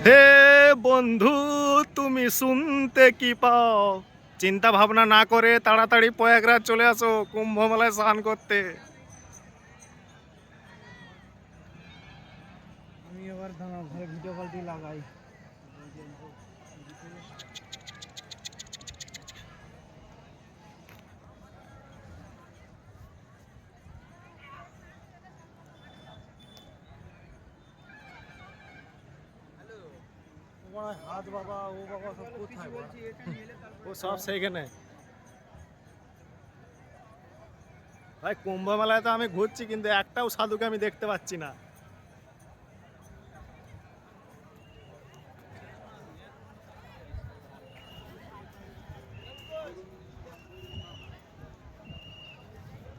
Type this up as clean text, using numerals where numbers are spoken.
হে বন্ধু, তুমি শুনতে কি পাও? চিন্তা ভাবনা না করে তাড়াতাড়ি প্রয়াগরাজ চলে আসো কুম্ভ মেলায় স্নান করতে। আমি এবার ঘরে ভিডিও কল দিয়ে লাগাই। হাত বাবা ও বাবা সব কোথায়? ও সব সেইখানে। ভাই কুম্ভ মেলায় তো আমি ঘুরছি কিন্তু একটাও সাধুকে আমি দেখতে পাচ্ছি না।